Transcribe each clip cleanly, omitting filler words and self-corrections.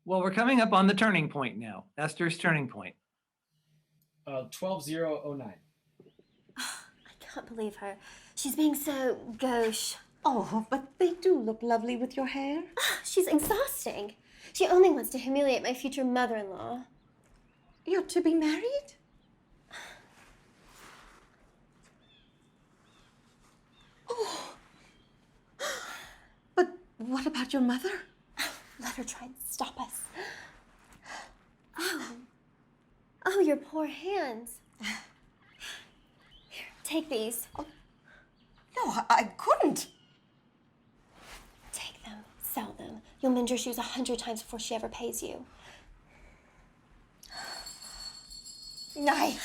Well, we're coming up on the turning point now. Esther's turning point. 12-0-09. I can't believe her. She's being so gauche. Oh, but they do look lovely with your hair. She's exhausting. She only wants to humiliate my future mother-in-law. You're to be married? Oh. But what about your mother? Let her try and stop us. Oh, your poor hands. Here, take these. No, I couldn't. Take them, sell them. You'll mend your shoes 100 times before she ever pays you. Nay.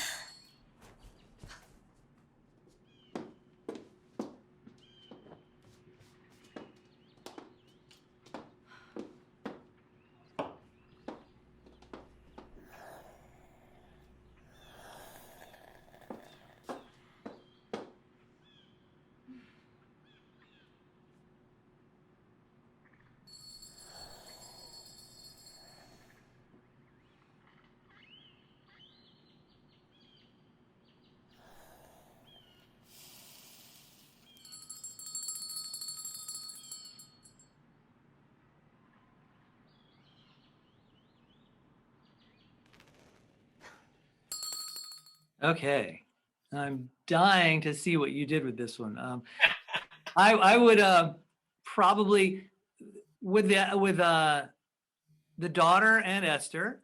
Okay. I'm dying to see what you did with this one. I would probably with the daughter and Esther.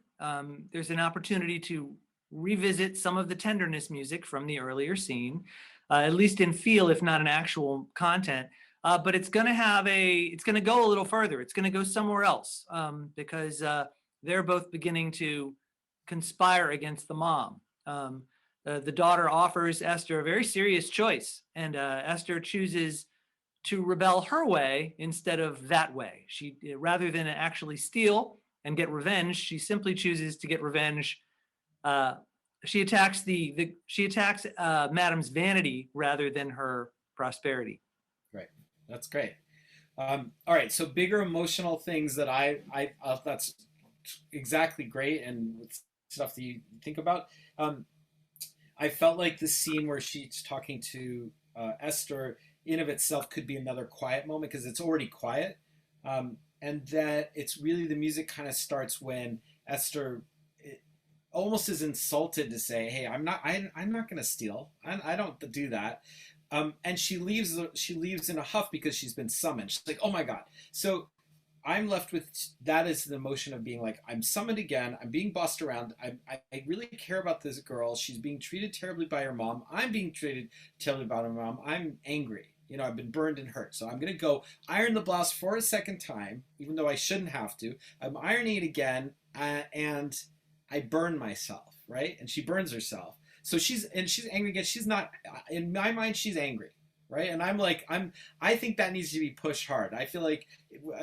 There's an opportunity to revisit some of the tenderness music from the earlier scene, at least in feel, if not in actual content. But it's going to go a little further. It's going to go somewhere else because they're both beginning to conspire against the mom. The daughter offers Esther a very serious choice, and Esther chooses to rebel her way instead of that way. She, rather than actually steal and get revenge, she simply chooses to get revenge. She attacks Madam's vanity rather than her prosperity. Right. That's great. All right. So bigger emotional things that that's exactly great and stuff that you think about. I felt like the scene where she's talking to Esther in of itself could be another quiet moment because it's already quiet. And that it's really the music kind of starts when Esther almost is insulted to say, "Hey, I'm not going to steal. I don't do that." And she leaves in a huff because she's been summoned. She's like, "Oh my God." So I'm left with that as the emotion of being like, I'm summoned again. I'm being bossed around. I really care about this girl. She's being treated terribly by her mom. I'm being treated terribly by her mom. I'm angry. I've been burned and hurt. So I'm going to go iron the blouse for a second time, even though I shouldn't have to. I'm ironing it again, and I burn myself, right? And she burns herself. So she's angry again. She's not, in my mind, she's angry. Right. And I think that needs to be pushed hard. I feel like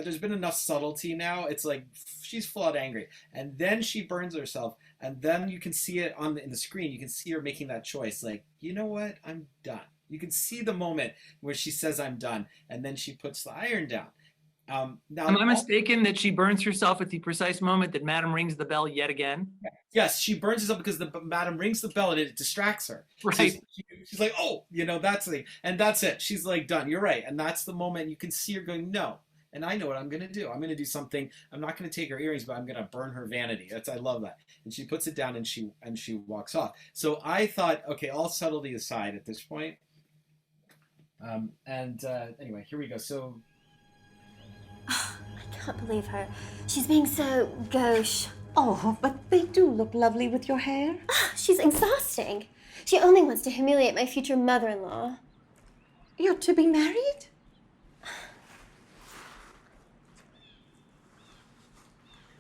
there's been enough subtlety now. It's like she's full out angry. And then she burns herself. And then you can see it in the screen. You can see her making that choice. Like, you know what? I'm done. You can see the moment where she says, I'm done. And then she puts the iron down. Now, am I mistaken that she burns herself at the precise moment that Madam rings the bell yet again? Yes, she burns herself because the Madam rings the bell and it distracts her. Right. So she's like, oh, that's the thing. And that's it. She's like, done. You're right. And that's the moment you can see her going, no. And I know what I'm going to do. I'm going to do something. I'm not going to take her earrings, but I'm going to burn her vanity. I love that. And she puts it down and she walks off. So I thought, okay, all subtlety aside at this point. Anyway, here we go. So I can't believe her. She's being so gauche. Oh, but they do look lovely with your hair. She's exhausting. She only wants to humiliate my future mother-in-law. You're to be married?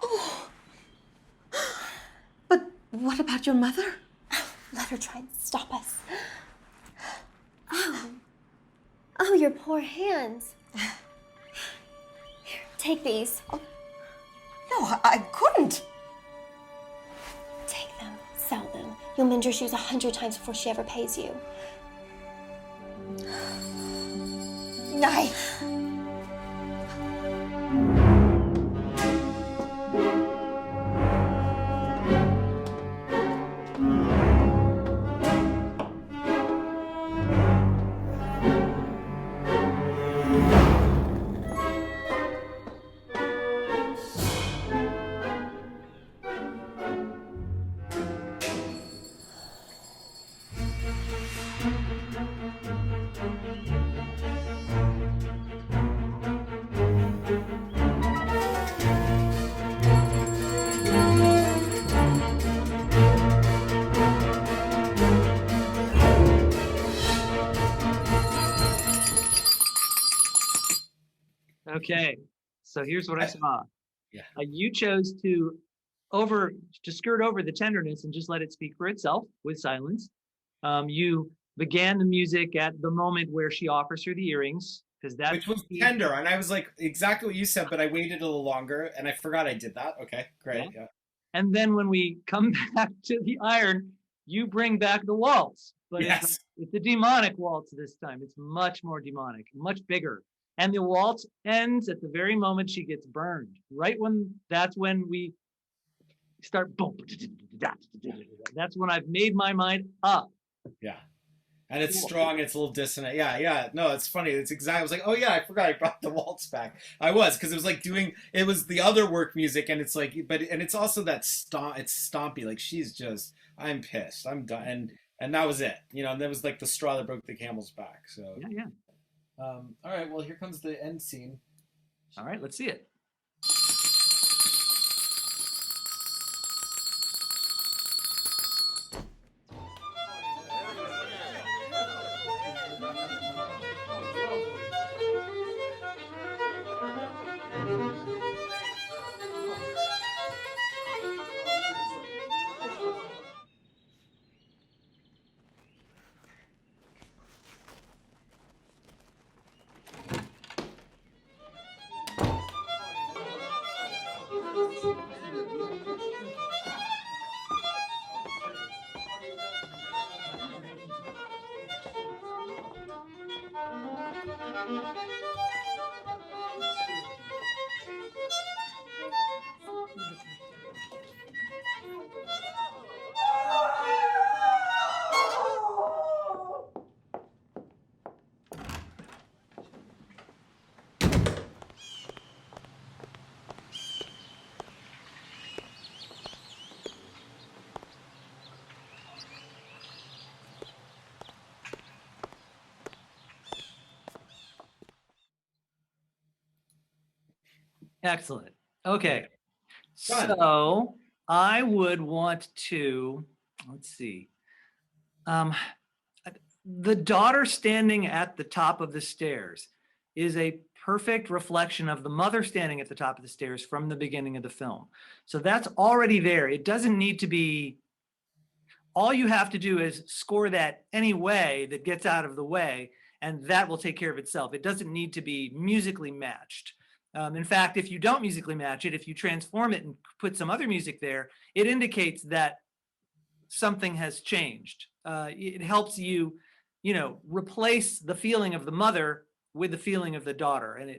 Oh. But what about your mother? Let her try and stop us. Oh, your poor hands. Here, take these. No, I couldn't. Take them, sell them. You'll mend your shoes 100 times before she ever pays you. Nay. Okay, so here's what I saw. Yeah. You chose to skirt over the tenderness and just let it speak for itself with silence. You began the music at the moment where she offers her the earrings, because that's Which was tender, and I was like exactly what you said, but I waited a little longer, and I forgot I did that. Okay, great. Yeah. And then when we come back to the iron, you bring back the waltz. But Yes. it's a demonic waltz this time. It's much more demonic, much bigger. And the waltz ends at the very moment she gets burned. That's when we start boom. That's when I've made my mind up. Yeah. And it's Cool. strong. It's a little dissonant. Yeah, yeah. No, it's funny. It's exactly. I was like, oh yeah, I forgot I brought the waltz back. I was because it was like doing. It was the other work music, and it's like, and it's also that stomp. It's stompy. Like she's just. I'm pissed. I'm done. And that was it. And that was like the straw that broke the camel's back. So. Yeah, yeah. All right. Well, here comes the end scene. All right, let's see it. Excellent. Okay. Done. So I would want to, let's see. The daughter standing at the top of the stairs is a perfect reflection of the mother standing at the top of the stairs from the beginning of the film. So that's already there. It doesn't need to be, all you have to do is score that any way that gets out of the way, and that will take care of itself. It doesn't need to be musically matched. In fact, if you don't musically match it, if you transform it and put some other music there, it indicates that something has changed. It helps you, replace the feeling of the mother with the feeling of the daughter, and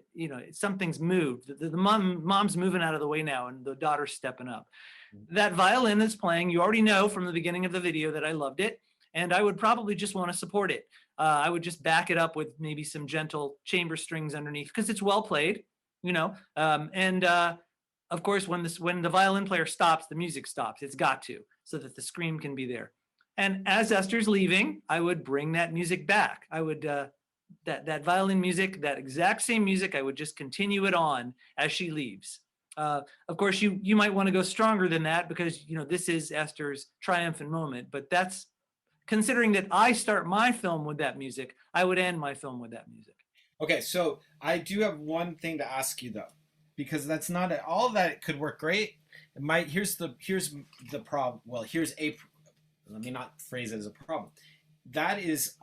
something's moved. The mom's moving out of the way now, and the daughter's stepping up. That violin is playing. You already know from the beginning of the video that I loved it, and I would probably just want to support it. I would just back it up with maybe some gentle chamber strings underneath because it's well played. Of course, when the violin player stops, the music stops. It's got to, so that the scream can be there. And as Esther's leaving, I would bring that music back. I would that violin music, that exact same music, I would just continue it on as she leaves. Of course, you might want to go stronger than that because this is Esther's triumphant moment. But that's considering that I start my film with that music, I would end my film with that music. Okay, so I do have one thing to ask you though, because that's not all that could work great. Here's the problem. Well, let me not phrase it as a problem. That is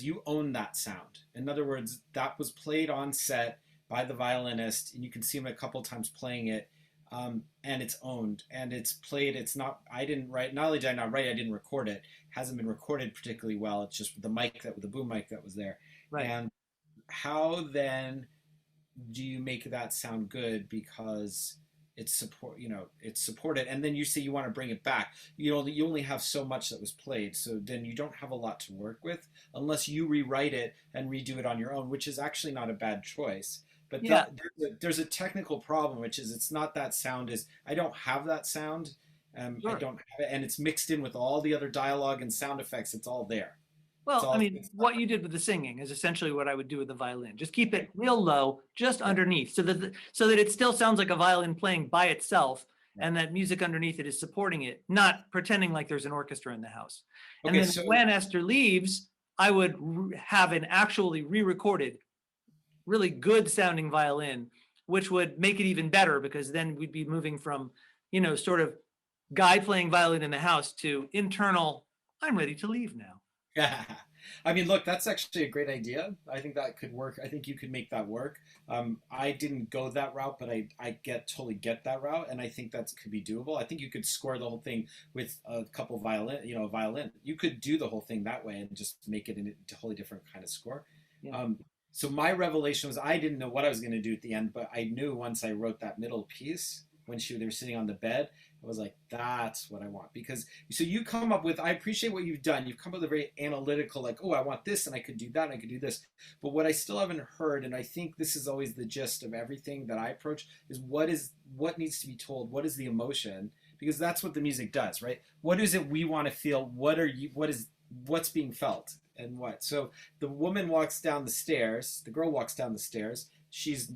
you own that sound. In other words, that was played on set by the violinist, and you can see him a couple times playing it, and it's owned and it's played. It's not. I didn't write. Not only did I not write, I didn't record it. Hasn't been recorded particularly well. It's just the boom mic that was there. Right. And how then do you make that sound good because it's supported, and then you say you want to bring it back. You only have so much that was played, so then you don't have a lot to work with unless you rewrite it and redo it on your own, which is actually not a bad choice. But Yeah. there's a technical problem, which is it's not that sound is I don't have that sound. Sure. I don't have it, and it's mixed in with all the other dialogue and sound effects. It's all there. Well, I mean, what you did with the singing is essentially what I would do with the violin. Just keep it real low, just underneath, so that it still sounds like a violin playing by itself, and that music underneath it is supporting it, not pretending like there's an orchestra in the house. And Okay, then so when Esther leaves, I would have an actually re-recorded really good sounding violin, which would make it even better because then we'd be moving from, sort of guy playing violin in the house to internal, I'm ready to leave now. Yeah. I mean, look, that's actually a great idea. I think that could work. I think you could make that work. I didn't go that route, but I totally get that route, and I think that could be doable. I think you could score the whole thing with a couple violin, a violin. You could do the whole thing that way and just make it a totally different kind of score. Yeah. So my revelation was I didn't know what I was going to do at the end, but I knew once I wrote that middle piece when they were sitting on the bed, I was like, that's what I want. Because so you come up with, I appreciate what you've done. You've come up with a very analytical, like, oh, I want this and I could do that and I could do this. But what I still haven't heard, and I think this is always the gist of everything that I approach, is what needs to be told? What is the emotion? Because that's what the music does, right? What is it we want to feel? What's being felt and what? So the woman walks down the stairs, the girl walks down the stairs, she's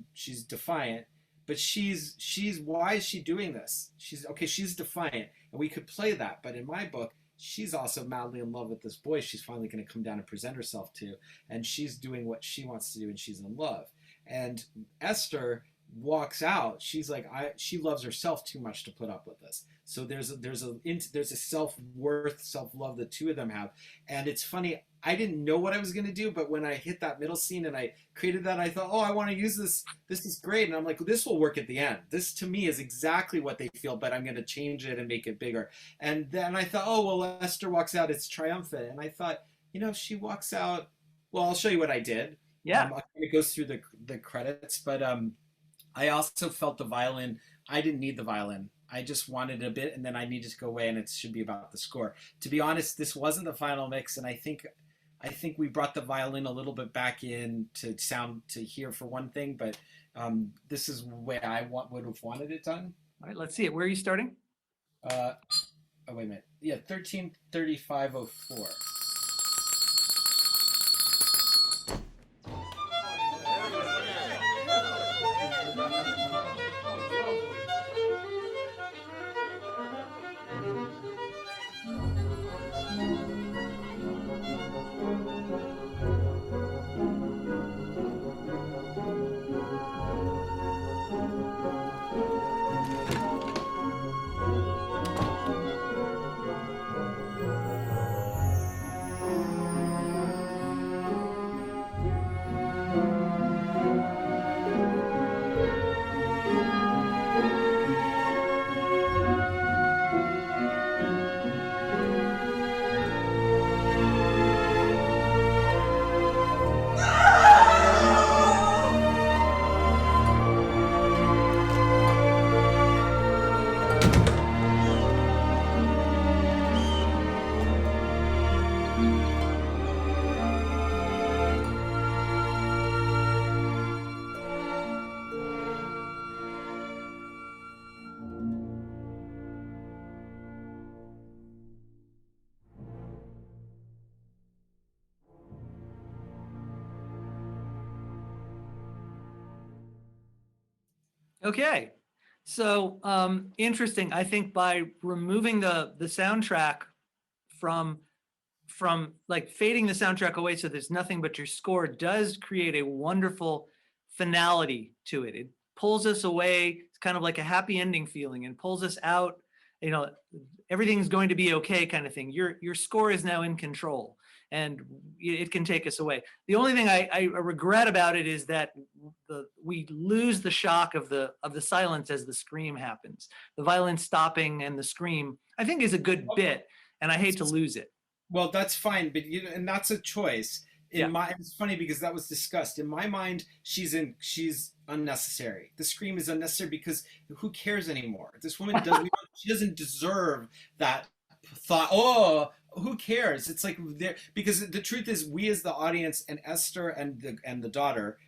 defiant. But she's why is she doing this? She's defiant, and we could play that. But in my book, she's also madly in love with this boy she's finally going to come down and present herself to, and she's doing what she wants to do, and she's in love. And Esther walks out. She's like, she loves herself too much to put up with this. So there's a self-worth, self-love the two of them have. And it's funny, I didn't know what I was going to do, but when I hit that middle scene and I created that, I thought, oh, I want to use this. This is great. And I'm like, this will work at the end. This to me is exactly what they feel, but I'm going to change it and make it bigger. And then I thought, oh, well, Esther walks out. It's triumphant. And I thought, she walks out. Well, I'll show you what I did. Yeah. It goes through the credits, but I also felt the violin. I didn't need the violin. I just wanted a bit, and then I needed to go away, and it should be about the score. To be honest, this wasn't the final mix, and I think we brought the violin a little bit back in to hear for one thing, but this is the way I would have wanted it done. All right, let's see it. Where are you starting? Oh, wait a minute. Yeah, 13:35:04. Okay. So interesting. I think by removing the soundtrack from like fading the soundtrack away so there's nothing but your score does create a wonderful finality to it. It pulls us away. It's kind of like a happy ending feeling and pulls us out, everything's going to be okay kind of thing. Your score is now in control and it can take us away. The only thing I regret about it is that we lose the shock of the silence as the scream happens. The violin stopping and the scream, I think, is a good bit, and I hate to lose it. Well, that's fine, but and that's a choice. It's funny because that was discussed. In my mind, she's unnecessary. The scream is unnecessary because who cares anymore? This woman she doesn't deserve that thought. Oh, who cares? It's like because the truth is, we as the audience and Esther and the daughter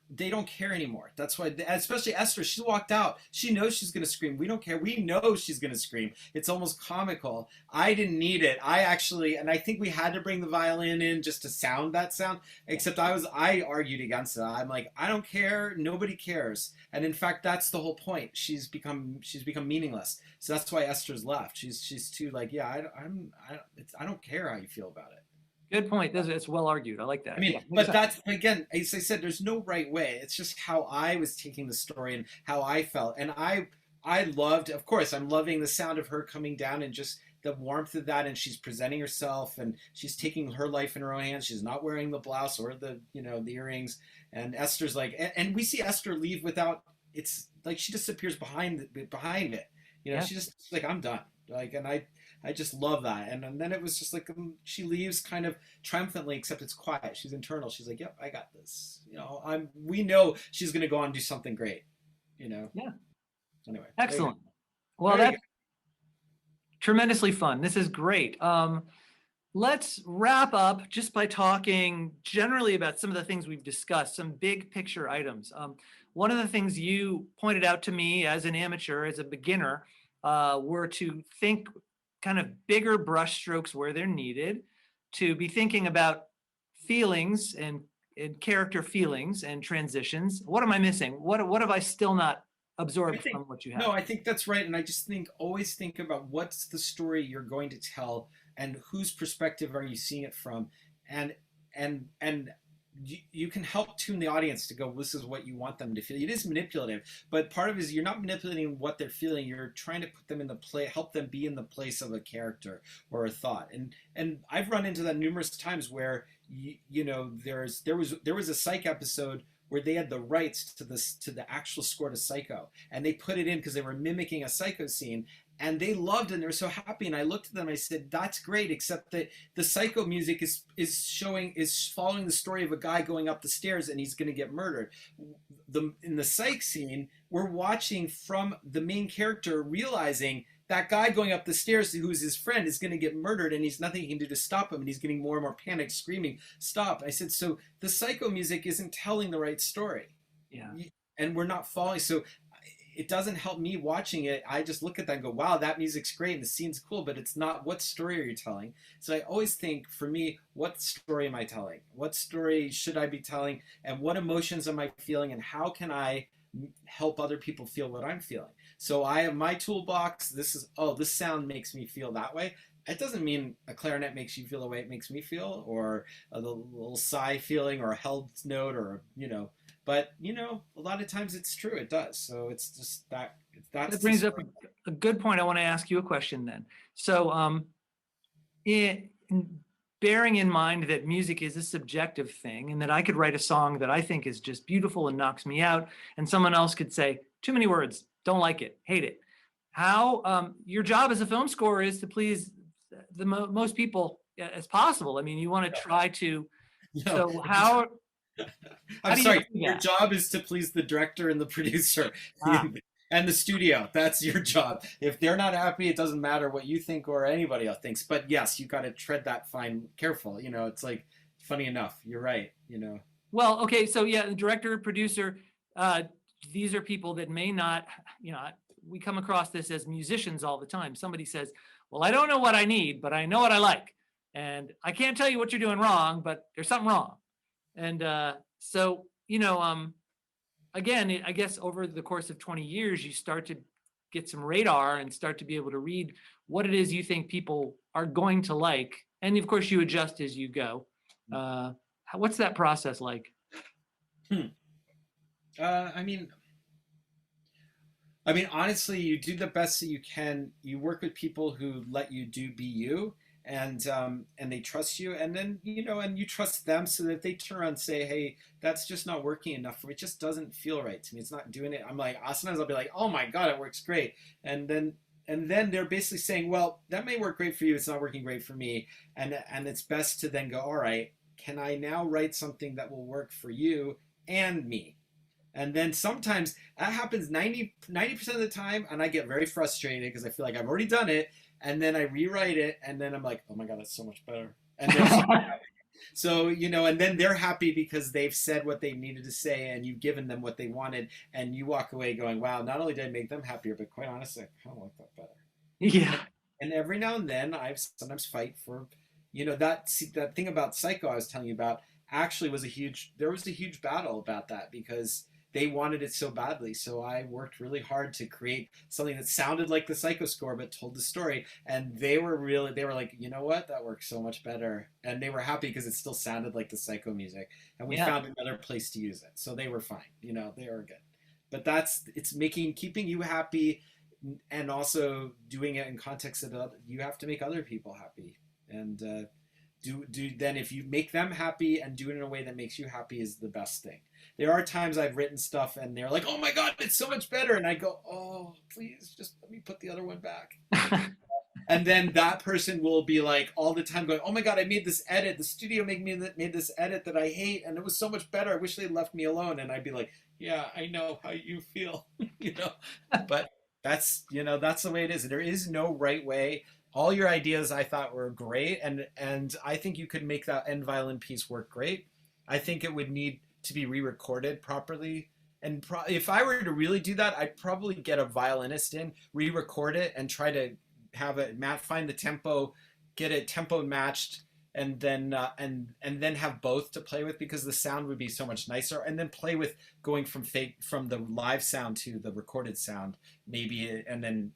they don't care anymore. That's why, especially Esther, she walked out. She knows she's going to scream. We don't care. We know she's going to scream. It's almost comical. I didn't need it. And I think we had to bring the violin in just to sound that sound, except I argued against it. I'm like, I don't care. Nobody cares. And in fact, that's the whole point. She's become meaningless. So that's why Esther's left. She's too like, yeah, I don't care how you feel about it. Good point. It's well argued. I like that. I mean, Yeah, makes but sense. that's again, as I said, there's no right way. It's just how I was taking the story and how I felt. And I loved, of course, I'm loving the sound of her coming down and just the warmth of that. And she's presenting herself and she's taking her life in her own hands. She's not wearing the blouse or the, the earrings. And Esther's like, and we see Esther leave without, it's like she disappears behind it. Yeah. She's just like, I'm done. Like, and I just love that. And then it was just like she leaves kind of triumphantly, except it's quiet. She's internal. She's like, "Yep, I got this." We know she's going to go on and do something great. Yeah. Anyway, Excellent. Well, There you that's tremendously fun. This is great. Let's wrap up just by talking generally about some of the things we've discussed, some big picture items. One of the things you pointed out to me as an amateur, as a beginner, were to think kind of bigger brushstrokes where they're needed, to be thinking about feelings and character feelings and transitions. What am I missing? What have I still not absorbed from what you have? No, I think that's right. And I just think always think about what's the story you're going to tell and whose perspective are you seeing it from. And you can help tune the audience to go, this is what you want them to feel. It is manipulative, but part of it is you're not manipulating what they're feeling. You're trying to put them in the play, help them be in the place of a character or a thought. And I've run into that numerous times where there was a Psych episode where they had the rights to the actual score to Psycho, and they put it in because they were mimicking a Psycho scene, and they loved it and they were so happy. And I looked at them and I said, that's great, except that the Psycho music is following the story of a guy going up the stairs and he's going to get murdered. In the Psych scene, we're watching from the main character realizing that guy going up the stairs, who's his friend, is going to get murdered, and he's nothing he can do to stop him, and he's getting more and more panicked, screaming, "Stop!" I said, so the Psycho music isn't telling the right story. Yeah. And we're not following. So it doesn't help me watching it. I just look at that and go, wow, that music's great and the scene's cool, but it's not, what story are you telling? So I always think, for me, what story am I telling? What story should I be telling? And what emotions am I feeling? And how can I help other people feel what I'm feeling? So I have my toolbox. This sound makes me feel that way. It doesn't mean a clarinet makes you feel the way it makes me feel, or the little sigh feeling, or a held note, or but a lot of times it's true. It does. So it's just that. That brings up a good point. I want to ask you a question then. So, bearing in mind that music is a subjective thing, and that I could write a song that I think is just beautiful and knocks me out, and someone else could say, too many words, don't like it, hate it. How your job as a film scorer is to please the most people as possible. I mean, you want to try to. So how? I'm sorry. Your job is to please the director and the producer and the studio. That's your job. If they're not happy, it doesn't matter what you think or anybody else thinks. But yes, you got to tread that fine, careful. It's like, funny enough, you're right. Well, okay. So yeah, the director, producer, these are people that may not, we come across this as musicians all the time. Somebody says, well, I don't know what I need, but I know what I like. And I can't tell you what you're doing wrong, but there's something wrong. And so, again, I guess over the course of 20 years, you start to get some radar and start to be able to read what it is you think people are going to like. And of course, you adjust as you go. What's that process like? I mean, honestly, you do the best that you can. You work with people who let you be you. And they trust you, and then and you trust them, so that if they turn around and say, hey, that's just not working enough for me, it just doesn't feel right to me, it's not doing it, I'm like, sometimes I'll be like, oh my god, it works great, and then they're basically saying, well, that may work great for you, it's not working great for me, and it's best to then go, all right, can I now write something that will work for you and me? And then sometimes that happens 90% of the time, and I get very frustrated because I feel like I've already done it. And then I rewrite it, and then I'm like, oh my god, that's so much better. And they're so happy. So, and then they're happy because they've said what they needed to say, and you've given them what they wanted, and you walk away going, wow, not only did I make them happier, but quite honestly, I kind of like that better. Yeah. And every now and then, I sometimes fight for, that thing about Psycho I was telling you about actually was a huge battle about that, because they wanted it so badly. So I worked really hard to create something that sounded like the Psycho score but told the story. And they were like, you know what, that works so much better. And they were happy because it still sounded like the Psycho music. And we found another place to use it, so they were fine. They were good. But it's keeping you happy, and also doing it in context that you have to make other people happy. And then if you make them happy and do it in a way that makes you happy is the best thing. There are times I've written stuff and they're like, oh my God, it's so much better. And I go, oh, please just let me put the other one back. And then that person will be like all the time going, oh my God, I made this edit. The studio made this edit that I hate, and it was so much better. I wish they left me alone. And I'd be like, yeah, I know how you feel, But that's the way it is. There is no right way. All your ideas I thought were great, and I think you could make that end violin piece work great. I think it would need to be re-recorded properly. And if I were to really do that, I'd probably get a violinist in, re-record it, and try to have it find the tempo, get it tempo matched, and then have both to play with, because the sound would be so much nicer. And then play with going from the live sound to the recorded sound, maybe, and then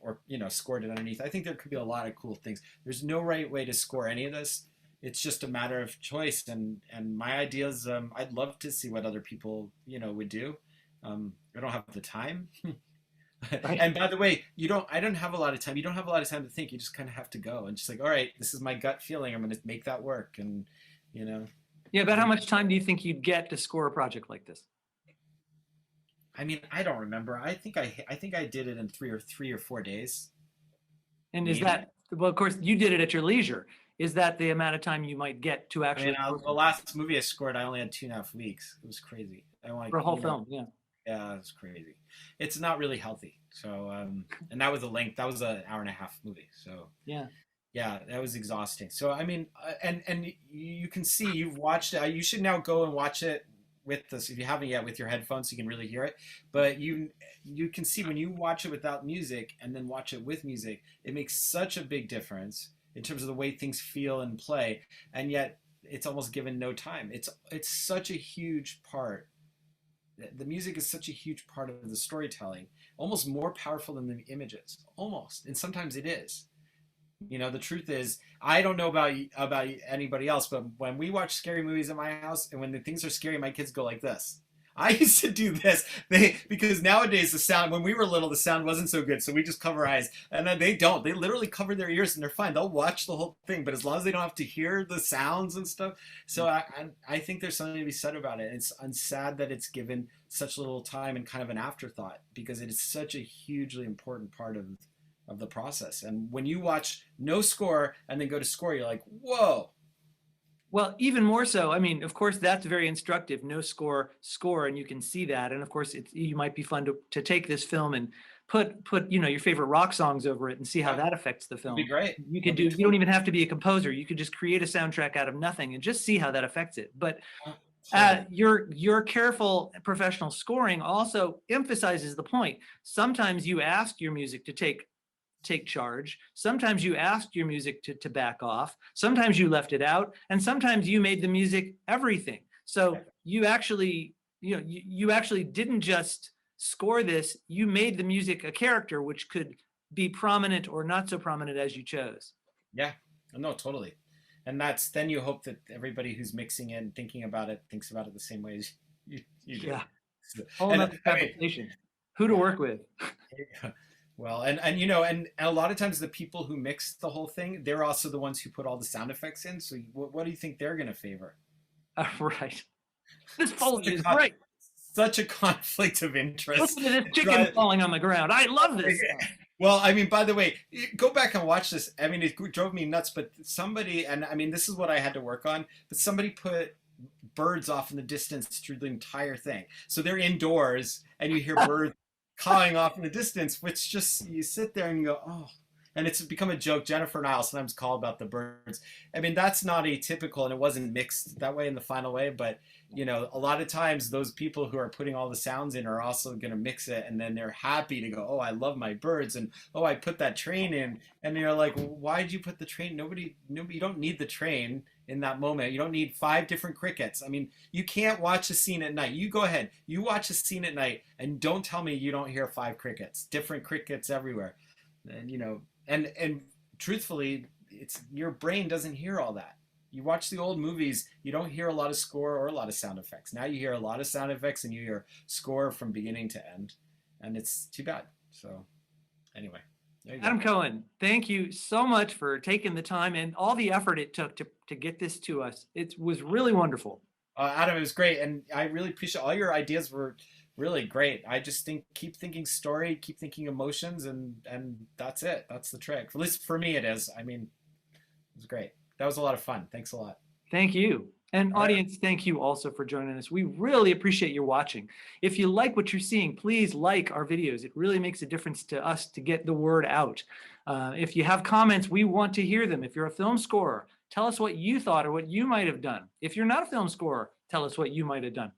scored it underneath. I think there could be a lot of cool things. There's no right way to score any of this. It's just a matter of choice. And my ideas, I'd love to see what other people would do. I don't have the time. Right. And by the way, I don't have a lot of time. You don't have a lot of time to think. You just kind of have to go and just like, all right, this is my gut feeling. I'm going to make that work. And, Yeah, about how much time do you think you'd get to score a project like this? I mean, I don't remember. I think I did it in 3 or 4 days. And is that, well, of course, you did it at your leisure. Is that the amount of time you might get to actually? The last movie I scored, I only had 2.5 weeks. It was crazy. For a whole film, yeah. Yeah, it's crazy. It's not really healthy. So, and that was the length. That was an 1.5 hour movie. So yeah, that was exhausting. So I mean, and you can see you've watched it. You should now go and watch it with this, if you haven't yet, with your headphones, so you can really hear it. But you can see when you watch it without music and then watch it with music, it makes such a big difference in terms of the way things feel and play. And yet it's almost given no time. It's such a huge part. The music is such a huge part of the storytelling, almost more powerful than the images, almost. And sometimes it is. The truth is, I don't know about anybody else, but when we watch scary movies at my house, and when the things are scary, my kids go like this. I used to do this because nowadays the sound, when we were little, the sound wasn't so good, so we just cover our eyes. And then they don't. They literally cover their ears, and they're fine. They'll watch the whole thing, but as long as they don't have to hear the sounds and stuff. So I think there's something to be said about it. I'm sad that it's given such little time and kind of an afterthought, because it is such a hugely important part of the process. And when you watch no score and then go to score, you're like, whoa. Well, even more so. I mean, of course, that's very instructive. No score, and you can see that. And of course, you might be fun to take this film and put your favorite rock songs over it and see how that affects the film. It'd be great. You could you don't even have to be a composer. You could just create a soundtrack out of nothing and just see how that affects it. But your careful professional scoring also emphasizes the point. Sometimes you ask your music to take charge. Sometimes you asked your music to back off. Sometimes you left it out, and sometimes you made the music everything. So you actually, you actually didn't just score this. You made the music a character, which could be prominent or not so prominent as you chose. Yeah, no, totally. And then you hope that everybody who's mixing it and thinking about it thinks about it the same way as you do. Yeah. Who to work with. Well, and a lot of times the people who mix the whole thing, they're also the ones who put all the sound effects in. So what do you think they're going to favor? Right. This Foley is great. Such a conflict of interest. Listen to this chicken falling on the ground. I love this. Well, I mean, by the way, go back and watch this. I mean, it drove me nuts, but somebody, and I mean, this is what I had to work on, but somebody put birds off in the distance through the entire thing. So they're indoors and you hear birds cawing off in the distance, which just, you sit there and you go, oh, and it's become a joke. Jennifer and I will sometimes call about the birds. I mean, that's not atypical, and it wasn't mixed that way in the final way, but a lot of times those people who are putting all the sounds in are also going to mix it, and then they're happy to go, oh, I love my birds, and oh, I put that train in, and you're like, well, why'd you put the train? Nobody, you don't need the train. in that moment. You don't need 5 different crickets. I mean, you can't watch a scene at night. You go ahead, you watch a scene at night, and don't tell me you don't hear 5 crickets, different crickets everywhere. And and truthfully, it's your brain doesn't hear all that. You watch the old movies, you don't hear a lot of score or a lot of sound effects. Now you hear a lot of sound effects and you hear score from beginning to end, and it's too bad. So anyway, there you go. Adam Cohen, thank you so much for taking the time and all the effort it took to get this to us. It was really wonderful. Adam, it was great, and I really appreciate all your ideas. Were really great. I just keep thinking story, keep thinking emotions, and that's it. That's the trick. At least for me, it is. I mean, it was great. That was a lot of fun. Thanks a lot. Thank you. And audience, thank you also for joining us. We really appreciate your watching. If you like what you're seeing, please like our videos. It really makes a difference to us to get the word out. If you have comments, we want to hear them. If you're a film scorer, tell us what you thought or what you might have done. If you're not a film scorer, tell us what you might have done.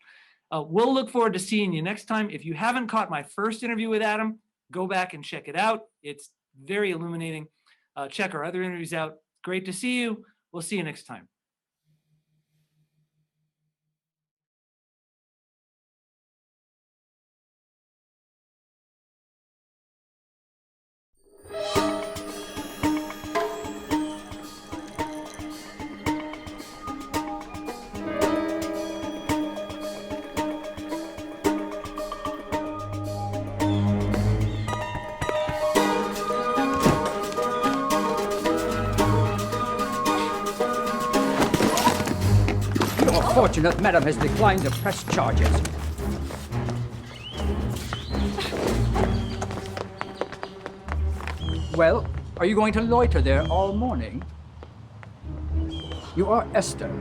We'll look forward to seeing you next time. If you haven't caught my first interview with Adam, go back and check it out. It's very illuminating. Check our other interviews out. Great to see you. We'll see you next time. Fortunate madam has declined to press charges. Well, are you going to loiter there all morning? You are Esther.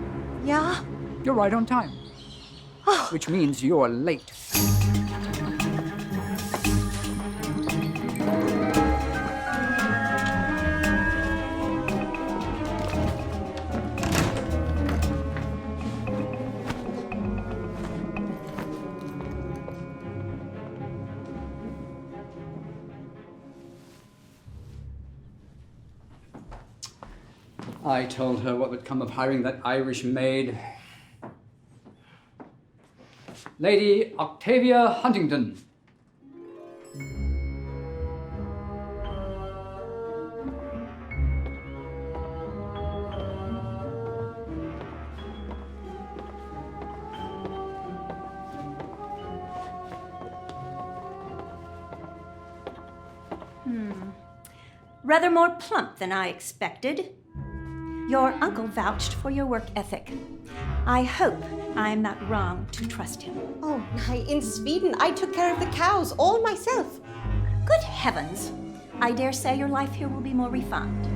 Yeah? You're right on time. Which means you're late. I told her what would come of hiring that Irish maid. Lady Octavia Huntington. Rather more plump than I expected. Your uncle vouched for your work ethic. I hope I'm not wrong to trust him. Oh, in Sweden, I took care of the cows all myself. Good heavens! I dare say your life here will be more refined.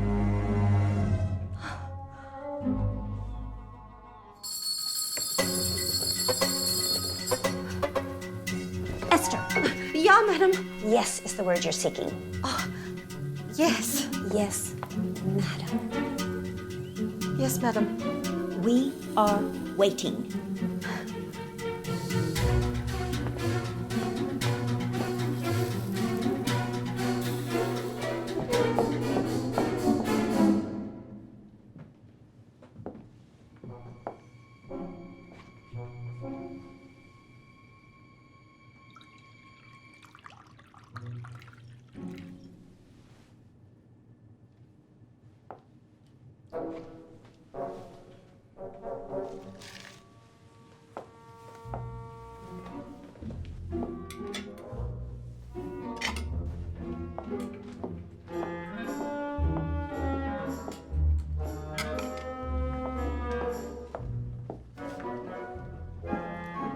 Esther. Yeah, madam. Yes is the word you're seeking. Yes. Yes, madam. Yes, madam. We are waiting.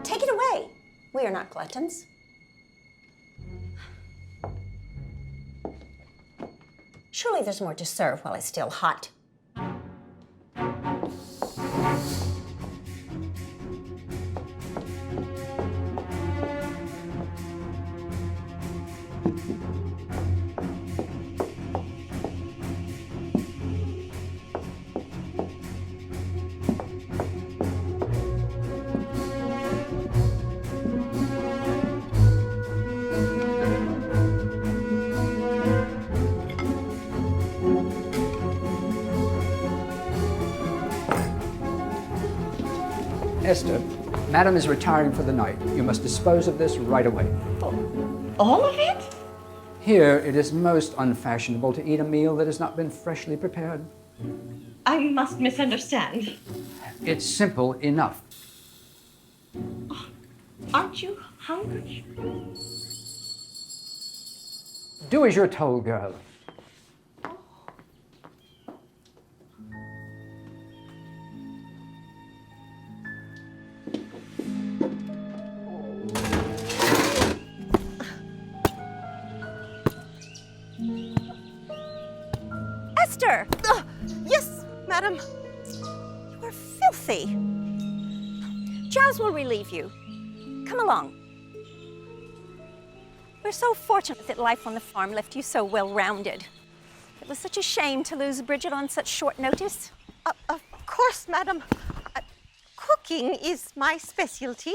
Take it away. We are not gluttons. Surely there's more to serve while it's still hot. Esther, Madam is retiring for the night. You must dispose of this right away. All of it? Here, it is most unfashionable to eat a meal that has not been freshly prepared. I must misunderstand. It's simple enough. Aren't you hungry? Do as you're told, girl. Esther! Yes, madam. You are filthy. Giles will relieve you. Come along. We're so fortunate that life on the farm left you so well-rounded. It was such a shame to lose Bridget on such short notice. Of course, madam. Cooking is my specialty,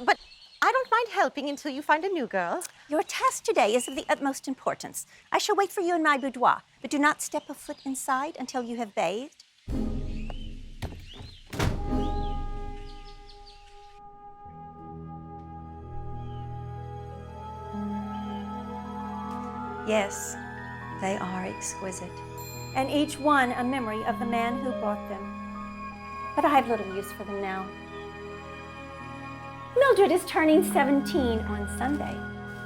but I don't mind helping until you find a new girl. Your task today is of the utmost importance. I shall wait for you in my boudoir, but do not step a foot inside until you have bathed. Yes, they are exquisite, and each one a memory of the man who bought them. But I have little use for them now. Mildred is turning 17 on Sunday.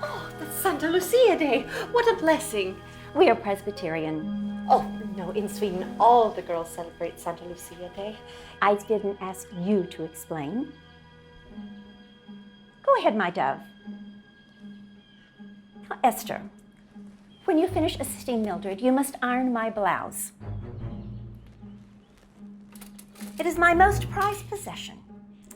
Oh, that's Santa Lucia Day. What a blessing. We are Presbyterian. Oh, no, in Sweden, all the girls celebrate Santa Lucia Day. I didn't ask you to explain. Go ahead, my dove. Now, Esther, when you finish assisting Mildred, you must iron my blouse. It is my most prized possession.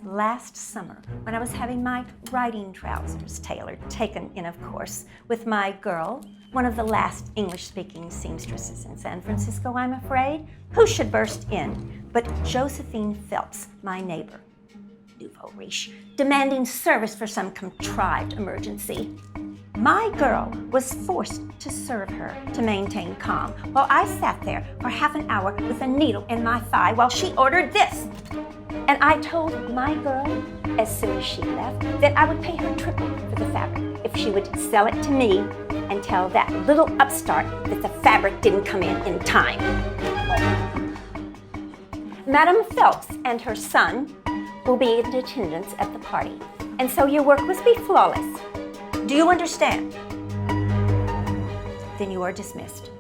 Last summer, when I was having my riding trousers tailored, taken in, of course, with my girl, one of the last English-speaking seamstresses in San Francisco, I'm afraid, who should burst in but Josephine Phelps, my neighbor, nouveau riche, demanding service for some contrived emergency. My girl was forced to serve her to maintain calm, while I sat there for half an hour with a needle in my thigh while she ordered this. And I told my girl, as soon as she left, that I would pay her triple for the fabric if she would sell it to me and tell that little upstart that the fabric didn't come in time. Madame Phelps and her son will be in attendance at the party, and so your work must be flawless. Do you understand? Then you are dismissed.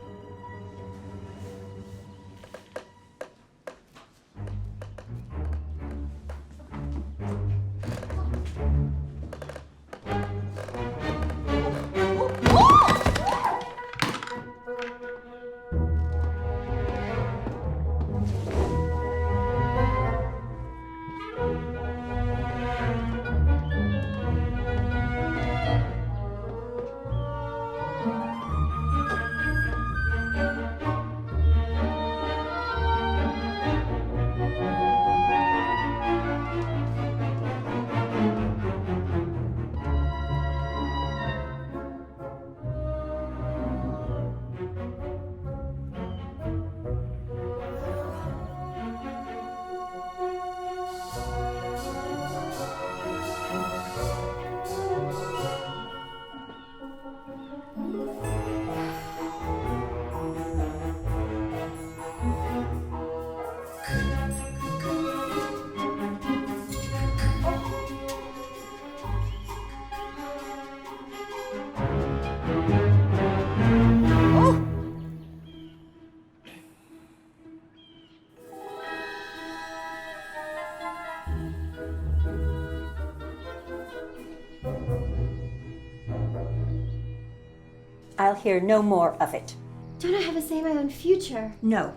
I'll hear no more of it. Don't I have a say in my own future? No,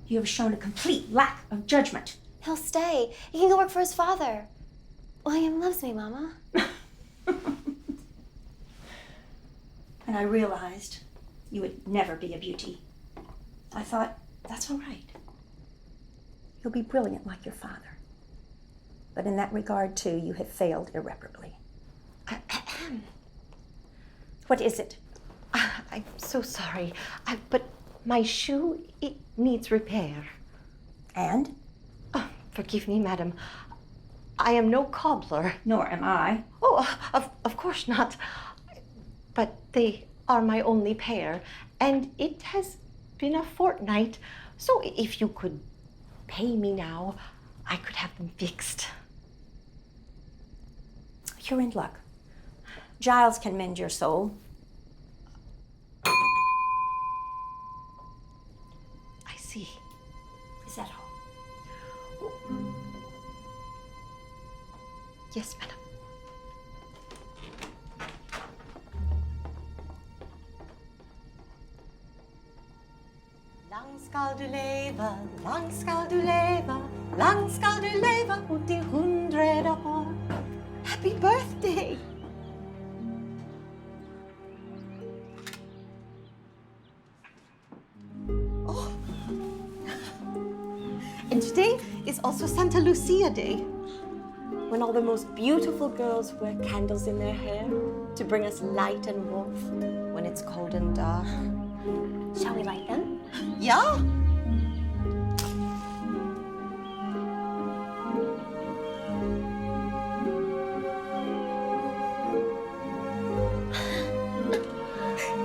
you have shown a complete lack of judgment. He'll stay. He can go work for his father. William loves me, Mama. And I realized you would never be a beauty. I thought, that's all right. You'll be brilliant like your father. But in that regard, too, you have failed irreparably. What is it? I'm so sorry, but my shoe, it needs repair. And? Oh, forgive me, madam. I am no cobbler. Nor am I. Oh, of course not. But they are my only pair, and it has been a fortnight. So if you could pay me now, I could have them fixed. You're in luck. Giles can mend your soul. I see. Is that all? Yes, madam. Lang skal du leve, lang skal du leve, lang skal du leve ut i 100 år. Happy birthday! Oh. And today is also Santa Lucia Day, when all the most beautiful girls wear candles in their hair to bring us light and warmth when it's cold and dark. Shall we light them? Yeah.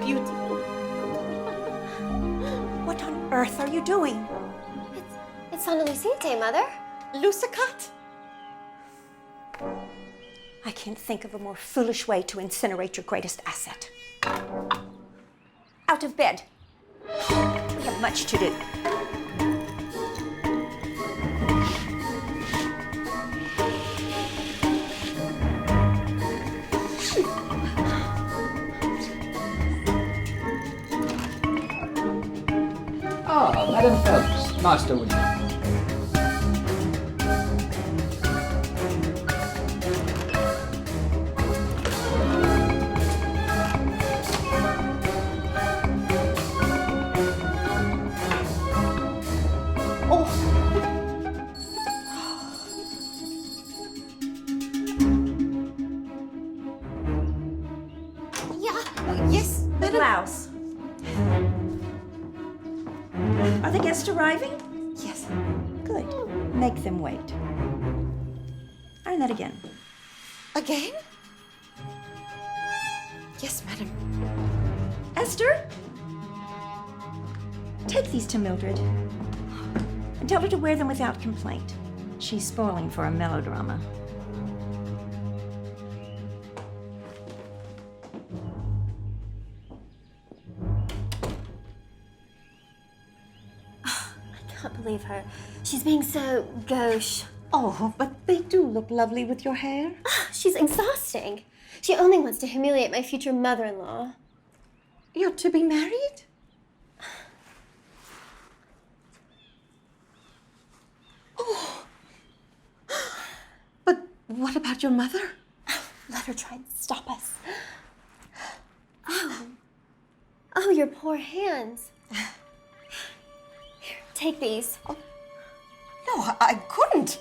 Beautiful. What on earth are you doing? It's Santa Lucia Day, Mother. Lucicat? I can't think of a more foolish way to incinerate your greatest asset. Out of bed. We have much to do. Ah, Madam Phelps, Master William. Yes, The madam. blouse. Are the guests arriving? Yes. Good. Make them wait. Iron that again. Again? Yes, madam. Esther? Take these to Mildred. And tell her to wear them without complaint. She's spoiling for a melodrama. I can't believe her. She's being so gauche. Oh, but they do look lovely with your hair. She's exhausting. She only wants to humiliate my future mother-in-law. You're to be married? Oh. But what about your mother? Let her try and stop us. Oh, your poor hands. Here, take these. No, I couldn't.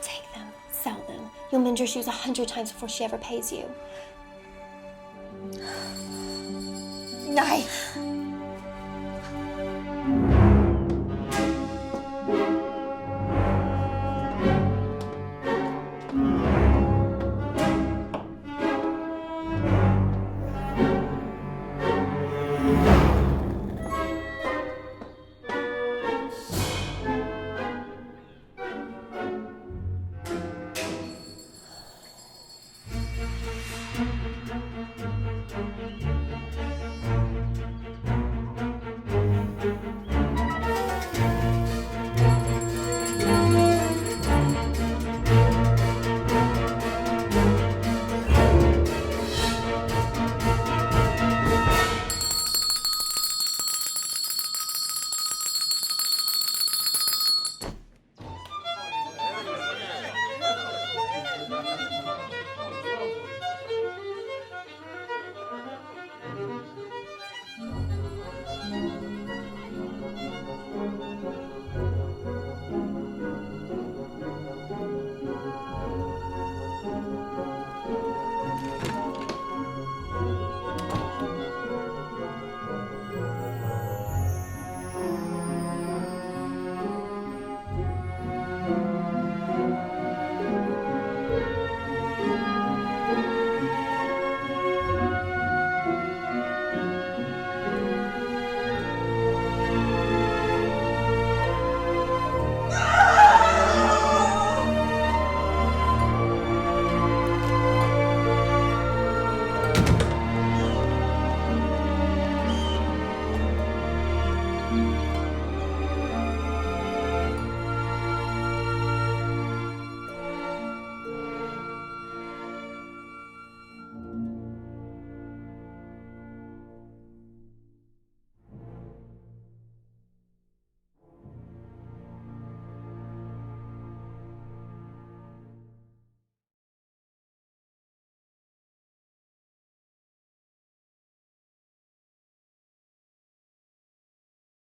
Take them, sell them. You'll mend your shoes 100 times before she ever pays you. I